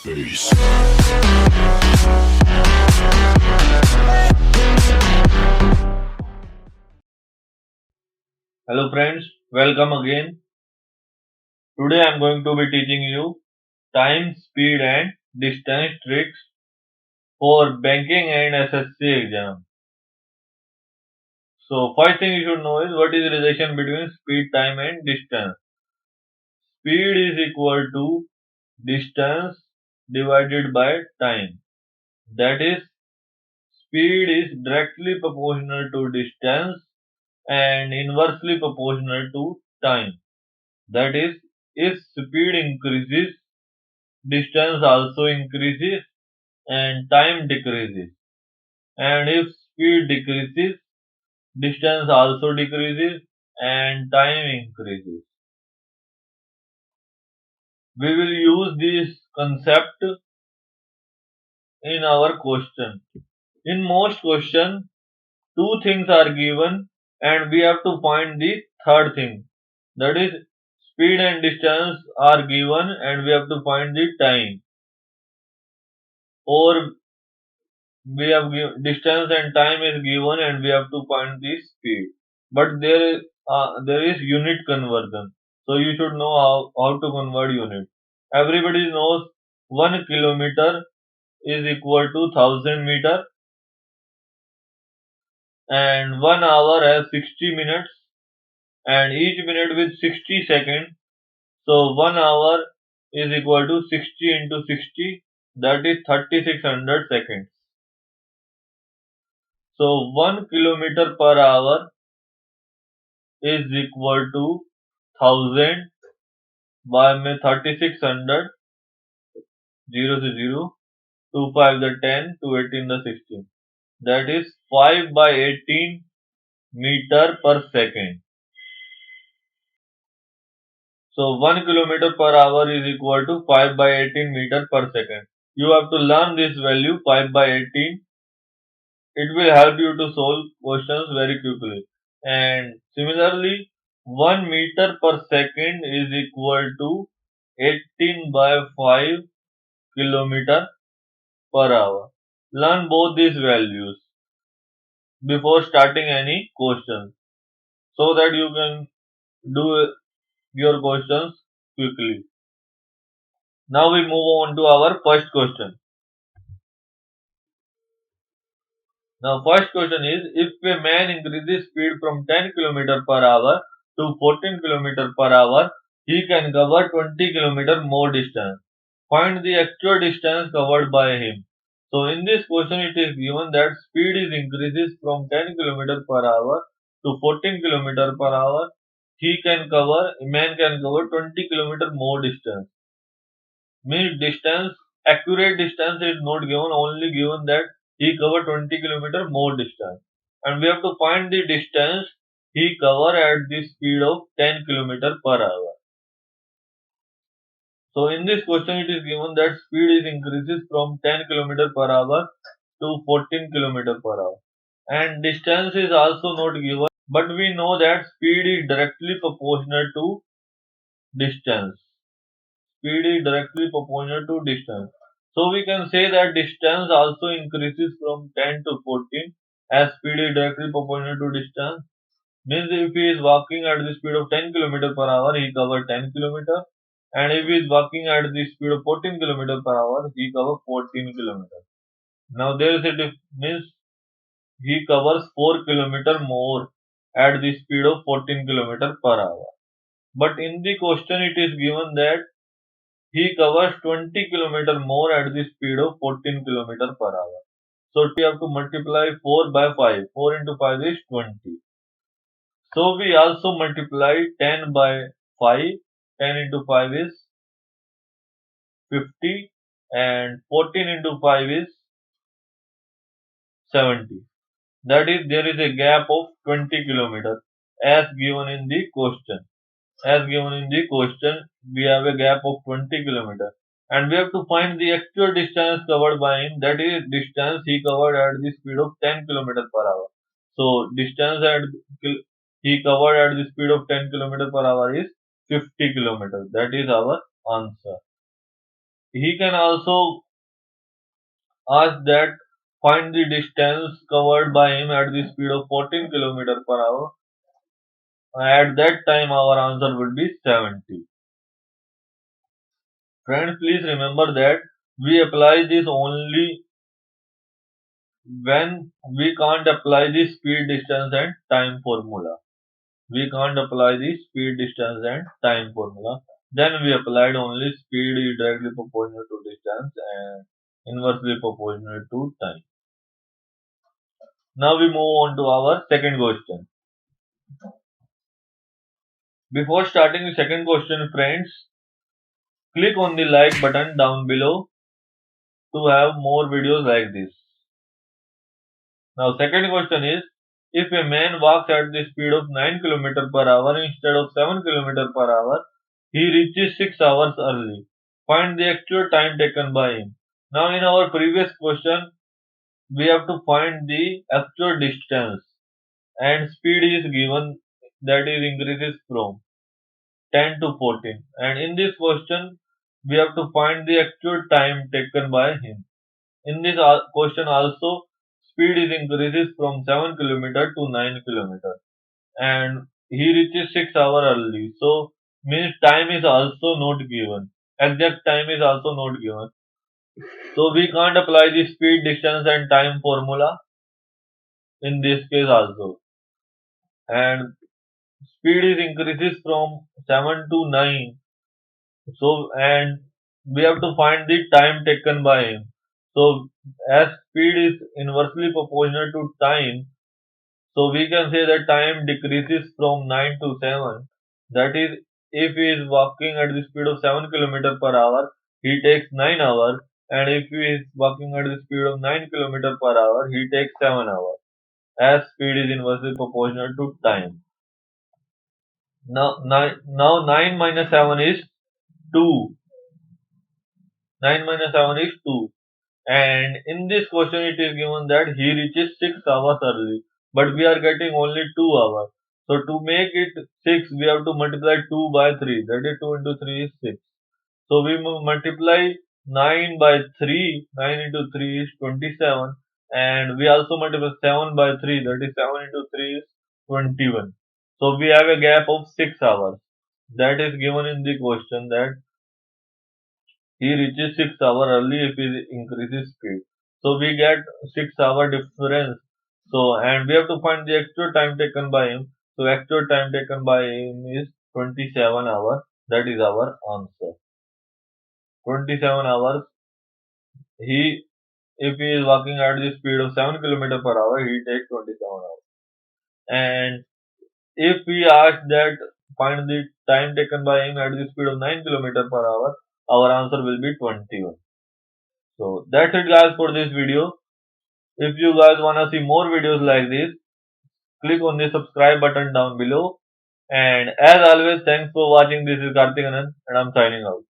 Peace. Hello friends, welcome again. Today I am going to be teaching you time, speed and distance tricks for banking and SSC exam. So first thing you should know is what is the relation between speed, time and distance. Speed is equal to distance divided by time. That is, speed is directly proportional to distance and inversely proportional to time. That is, if speed increases, distance also increases and time decreases. And if speed decreases, distance also decreases and time increases. We will use this concept in our question. In most questions, two things are given and we have to find the third thing. That is, speed and distance are given and we have to find the time. Or we have distance and time is given and we have to find the speed, but there is unit conversion, so you should know how to convert unit. Everybody knows 1 kilometer is equal to 1000 meter and 1 hour has 60 minutes and each minute with 60 seconds, so 1 hour is equal to 60 into 60, that is 3600 seconds. So 1 kilometer per hour is equal to 1000 by में 3600, 0 से 0, 2 5 the 10, 2 18 the 16. That is 5 by 18 meter per second. So 1 kilometer per hour is equal to 5 by 18 meter per second. You have to learn this value 5 by 18. It will help you to solve questions very quickly. And similarly, 1 meter per second is equal to 18 by 5 kilometer per hour. Learn both these values before starting any questions so that you can do your questions quickly. Now we move on to our first question. Now first question is, if a man increases speed from 10 km per hour to 14 km per hour, he can cover 20 km more distance. Find the actual distance covered by him. So in this question it is given that speed is increases from 10 km per hour to 14 km per hour. A man can cover 20 km more distance. Means distance, accurate distance is not given, only given that he covered 20 km more distance. And we have to find the distance he covered at the speed of 10 km per hour. So in this question it is given that speed is increases from 10 km per hour to 14 km per hour. And distance is also not given, but we know that speed is directly proportional to distance. Speed is directly proportional to distance. So we can say that distance also increases from 10 to 14 as speed is directly proportional to distance. Means if he is walking at the speed of 10 km per hour, he covers 10 km. And if he is walking at the speed of 14 km per hour, he covers 14 km. Now there is means he covers 4 km more at the speed of 14 km per hour. But in the question it is given that he covers 20 km more at the speed of 14 km per hour. So we have to multiply 4 by 5. 4 into 5 is 20. So we also multiply 10 by 5. 10 into 5 is 50 and 14 into 5 is 70. That is, there is a gap of 20 km as given in the question. As given in the question, we have a gap of 20 km and we have to find the actual distance covered by him, that is distance he covered at the speed of 10 km per hour. So distance he covered at the speed of 10 km per hour is 50 km. That is our answer. he can also ask that find the distance covered by him at the speed of 14 km per hour. At that time, our answer would be 70. Friends, please remember that we apply this only when we can't apply the speed, distance, and time formula. We can't apply the speed, distance, and time formula. Then we applied only speed is directly proportional to distance and inversely proportional to time. Now we move on to our second question. Before starting the second question, friends, click on the like button down below to have more videos like this. Now, second question is, if a man walks at the speed of 9 km per hour instead of 7 km per hour, he reaches 6 hours early. Find the actual time taken by him. Now, in our previous question, we have to find the actual distance, and speed is given, that is increases from 10 to 14. And in this question, we have to find the actual time taken by him. In this question also, speed is increases from 7 km to 9 km, and he reaches 6 hour early. So means time is also not given. Exact time is also not given. So we can't apply the speed, distance, and time formula in this case also. And speed is increases from 7 to 9. So and we have to find the time taken by him. So as speed is inversely proportional to time, so we can say that time decreases from 9 to 7. That is, if he is walking at the speed of 7 km per hour, he takes 9 hours. And if he is walking at the speed of 9 km per hour, he takes 7 hours. As speed is inversely proportional to time. Now 9 minus 7 is 2. 9 minus 7 is 2. And in this question, it is given that he reaches 6 hours early, but we are getting only 2 hours. So to make it 6, we have to multiply 2 by 3. That is 2 into 3 is 6. So we multiply 9 by 3. 9 into 3 is 27. And we also multiply 7 by 3. That is 7 into 3 is 21. So we have a gap of 6 hours. That is given in the question that he reaches 6 hour early if he increases speed. So we get 6 hour difference. So and we have to find the actual time taken by him. So actual time taken by him is 27 hours. That is our answer. 27 hours. He if he is walking at the speed of 7 km per hour, he takes 27 hours. And if we ask that find the time taken by him at the speed of 9 km per hour, our answer will be 21. So that's it guys for this video. If you guys wanna see more videos like this, click on the subscribe button down below. And as always, thanks for watching. This is Karthik Anand and I'm signing out.